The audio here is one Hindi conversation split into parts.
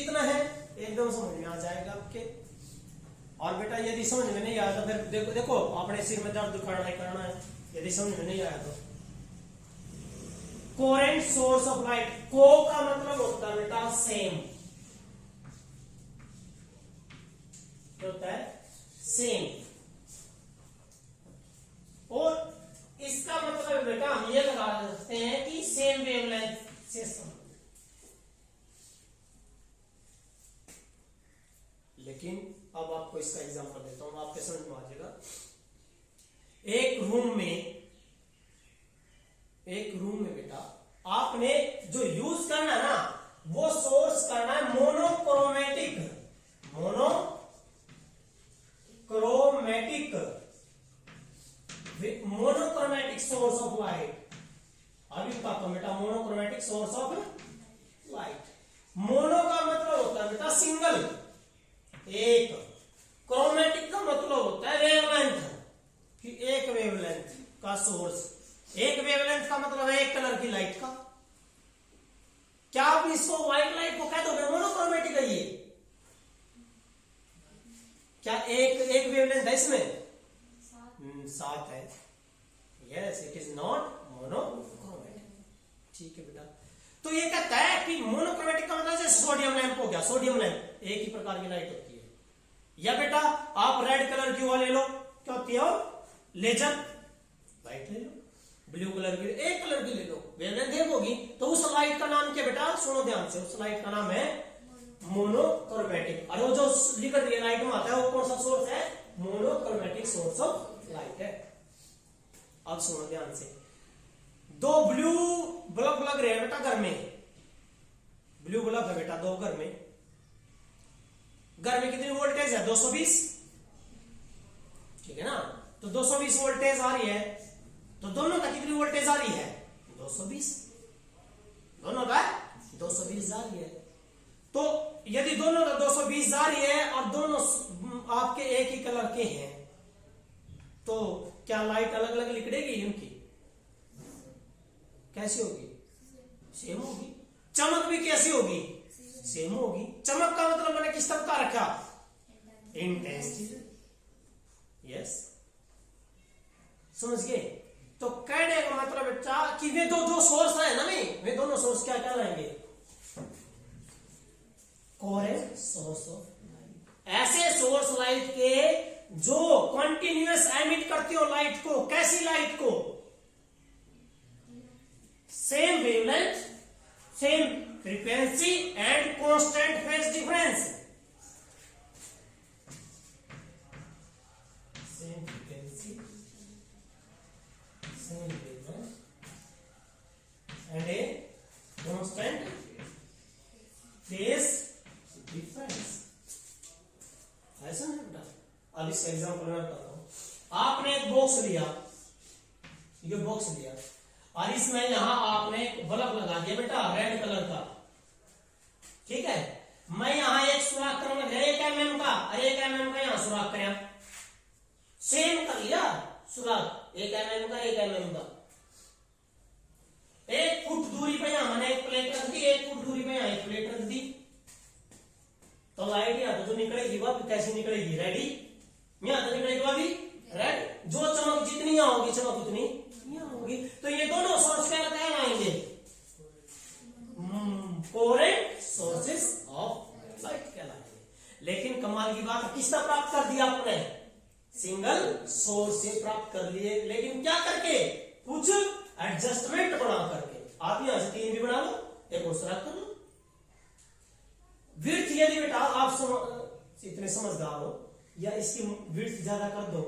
कितना है एकदम समझ में आ जाएगा आपके। और बेटा यदि समझ में नहीं आया तो फिर देखो देखो आपने सिर में दर्द करना है यदि समझ में नहीं आया तो। कोरेंट सोर्स ऑफ लाइट, को का मतलब होता है बेटा सेम, क्या होता है सेम, और इसका मतलब बेटा हम ये लगा सकते हैं कि सेम वेवलेंथ से संबंधित। लेकिन अब आपको इसका एग्जांपल देता हूं, आपके समझ में आ जाएगा। एक रूम में बेटा आपने जो यूज करना है ना वो सोर्स करना है मोनोक्रोमेटिक सोर्स ऑफ लाइट। अभी बताता हूं बेटा monochromatic source of light. Mono का मतलब होता है बेटा सिंगल, एक। क्रोमेटिक का मतलब होता है वेवलेंथ, कि एक वेवलेंथ का सोर्स। एक वेवलेंथ का मतलब है एक कलर की लाइट का। क्या आप इसको व्हाइट लाइट को कह दोगे मोनोक्रोमेटिक है ये? क्या एक वेवलेंथ है इसमें? 7 है। Yes it is not monochromatic. ठीक है बेटा, तो ये कहता है कि मोनोक्रोमेटिक का मतलब जैसे सोडियम लैंप हो गया, सोडियम लैंप एक ही प्रकार की लाइट होती है। या बेटा आप रेड कलर की वो ले लो, क्या होती है वो लेजर लाइट ले लो। ब्लू कलर की एक कलर की ले लो, वेवलेंथ एक होगी, तो उस लाइट का नाम क्या बेटा? सुनो ध्यान से, उस लाइट का नाम है मोनोक्रोमेटिक। और वो जो लिख रही है लाइट में आता है वो कौन सा सोर्स है? मोनोक्रोमेटिक सोर्स ऑफ लाइट है। अब सुनो ध्यान से, 2 ब्लू बल्ब लग रहे हैं बेटा घर में, ब्लू बल्ब है बेटा 2 घर में। घर में कितनी वोल्टेज है? 220, ठीक है ना? तो 220 वोल्टेज आ रही है, तो दोनों का कितनी वोल्टेज आ रही है? 220। दोनों का 220 जा रही है। तो यदि दोनों का 220 जा रही है और दोनों आपके एक ही कलर के हैं, तो क्या लाइट अलग अलग लिकड़ेगी उनकी? कैसी होगी? सेम होगी। चमक भी कैसी होगी? सेम होगी। चमक का मतलब मैंने किस तरह का रखा? इंटेंसिटी। यस, समझ गए? तो कहने का मतलब बेटा कि वे दो सोर्स है ना, नहीं वे दोनों सोर्स क्या कहलाएंगे? Coherent source of light. ऐसे सोर्स लाइट के जो कंटिन्यूअस एमिट करती हो लाइट को। कैसी लाइट को? Same wavelength, same frequency and constant phase difference. Same frequency, same wavelength and a constant phase difference. ऐसा नहीं बेटा? अब इसका एग्जांपल मैं बताता हूं। आपने एक बॉक्स लिया, ये बॉक्स लिया, और इसमें यहां आपने बल्ब लगा दिया बेटा रेड कलर का, ठीक है? मैं यहां एक सुराख करने लगा 1 mm का, और 1 mm का यहां सुराख कराया, सेम कर लिया सुराख 1 mm का, 1 mm का। 1 फुट दूरी पे यहां मैंने एक प्लेट रख दी, 1 फुट दूरी पे यहां एक प्लेट रख दी, तो लाइट यहां तो जो निकलेगी वह कैसी निकलेगी? रेडी। यहां तो निकलेगी वह भी रेड। जो चमक जितनी यहां होगी चमक उतनी यहां होगी। तो ये दोनों सोर्स क्या कहलाएंगे? कोहेरेंट सोर्सेस ऑफ लाइट कहलाएंगे। लेकिन कमाल की बात, किसका प्राप्त कर दिया आपने? सिंगल सोर्स से प्राप्त कर लिए, लेकिन क्या करके? कुछ एडजस्टमेंट बना करके। आप यहां से 3 भी बना लो, एक और सुराख कर लो। विड्थ यदि बेटा आप इतने समझदार हो, या इसकी विड्थ ज्यादा कर दो,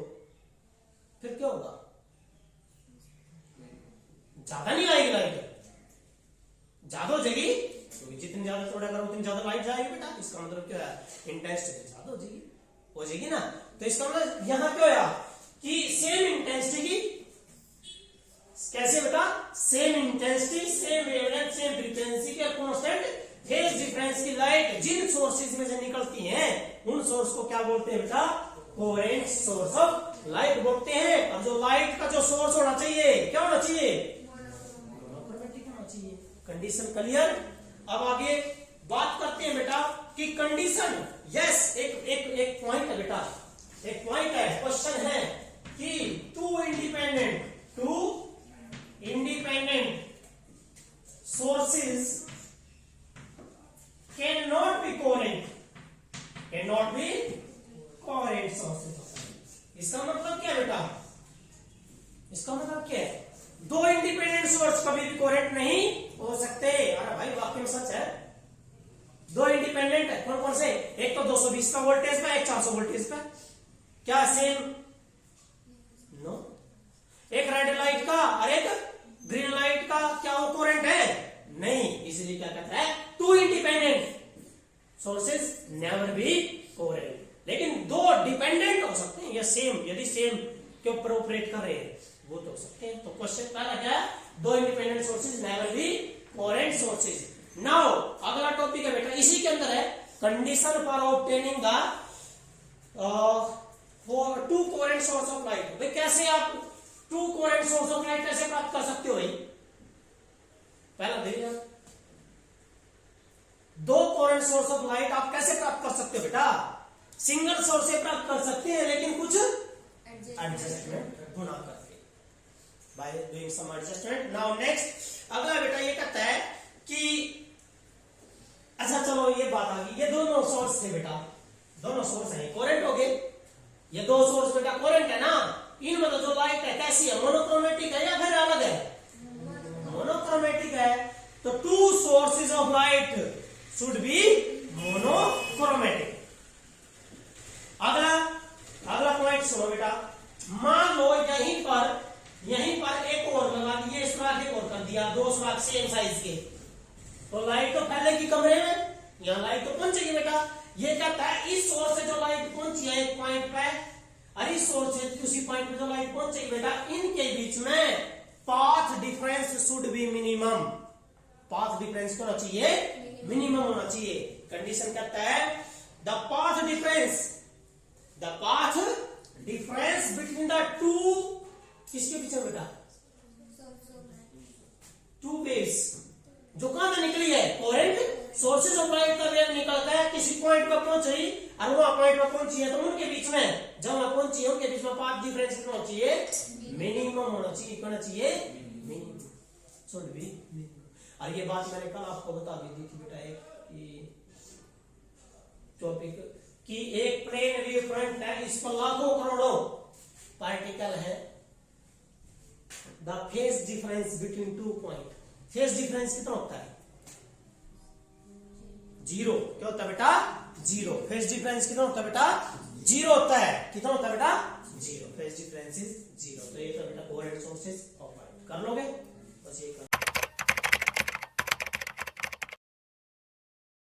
फिर क्या होगा? ज्यादा नहीं आएगी लाइट, ज्यादा हो जाएगी। तो जितनी ज्यादा चौड़ा करो उतनी ज्यादा लाइट जाएगी बेटा। इसका मतलब क्या है? इंटेंसिटी ज्यादा हो जाएगी ना। तो इसका मतलब यहां क्या होया कि सेम इंटेंसिटी की, कैसे बेटा? Same intensity, same wavelength, same frequency के कांस्टेंट फेज डिफरेंस की लाइट जिन सोर्सेज में से निकलती हैं, उन सोर्स को क्या बोलते हैं बेटा? कोहेरेंट सोर्स ऑफ लाइट बोलते हैं। और जो लाइट का जो सोर्स होना चाहिए, क्या होना चाहिए? मोनोक्रोमेटिक होना चाहिए। Condition clear? अब आगे बात करते हैं बेटा कंडीशन, यस, एक पॉइंट है बेटा, एक पॉइंट है, क्वेश्चन है कि two independent sources can not be coherent sources. इसका मतलब क्या बेटा, इसका मतलब क्या है, दो इंडिपेंडेंट सोर्स कभी भी कोहेरेंट नहीं हो सकते। अरे भाई वाक्य में सच है, दो इंडिपेंडेंट है, कौन कौन से, एक तो 220 का वोल्टेज पे, एक 400 वोल्टेज पे, क्या सेम? नो। एक रेड लाइट का और एक ग्रीन लाइट का, क्या वो कोहेरेंट है? नहीं। इसलिए क्या कहता है, two independent sources never be coherent. लेकिन दो डिपेंडेंट हो सकते हैं या सेम, यदि सेम के ऊपर ऑपरेट कर रहे हैं वो तो हो सकते हैं। तो क्वेश्चन पहला क्या है, दो independent sources never be coherent sources. Now अगला टॉपिक है बेटा, इसी के अंदर है, condition for obtaining the two coherent source of light. भाई कैसे आप to coherent source of light कैसे प्राप्त कर सकते हो भाई? पहला देखिए, दो कोहेरेंट सोर्स ऑफ लाइट आप कैसे प्राप्त कर सकते हो बेटा? सिंगल सोर्स से प्राप्त कर सकते हैं, लेकिन कुछ एडजस्टमेंट होना करके, by doing some adjustment. Now next अगला बेटा ये कहता है कि अच्छा चलो ये बात आ गई, ये दोनों सोर्स थे बेटा, दोनों सोर्स हैं, कोहेरेंट हो गए। ये दो सोर्स बेटा कोहेरेंट है ना, इनमें तो जो लाइट है कैसी है, मोनोक्रोमेटिक है या फिर अलग है? मोनोक्रोमेटिक है। तो two sources of light should be monochromatic. अगला पॉइंट सुनो बेटा, मान लो यहीं पर एक और लगा दिए, सुराख एक और कर दिया, दो सुराख सेम साइज के, तो लाइट तो पहले की कमरे में, यहां लाइट तो पहुंचेगी बेटा। ये कहता है इस सोर्स से जो लाइट पहुंची है एक पॉइंट पे, और इस सोर्स से उसी पॉइंट पे जो लाइट पहुंचेगी बेटा, इनके बीच में path difference should be minimum. Path difference होना चाहिए, मिनिमम होना चाहिए। कंडीशन कहता है the path difference between the two, किसके बीच में बेटा? टू वेव्स जो कहां से निकली है, कोहेरेंट सोर्सेज ऑफ लाइट का वेव निकलता है, किसी पॉइंट पर पहुंची और वहां पॉइंट पर पहुंची है, तो उनके बीच में जब वहां पहुंची है उनके बीच में पाथ डिफरेंस कितना होना चाहिए? मिनिमम होना चाहिए। कहना चाहिए मिनिमम, शुड बी मिनिमम। और ये बात मैंने कल आपको बता दी थी बेटा, एक टॉपिक कि एक प्लेन वेव फ्रंट है, इस पर लाखों करोड़ों पार्टिकल है। The phase difference between two point, phase difference कितना होता है? जीरो। क्या होता है बेटा? जीरो। फेज डिफरेंस कितना होता है बेटा? जीरो होता है। कितना होता है बेटा? Zero. Phase difference is zero. तो ये तो बेटा कोहेरेंट सोर्सेज ऑफ लाइट कर लोगे, बस ये कर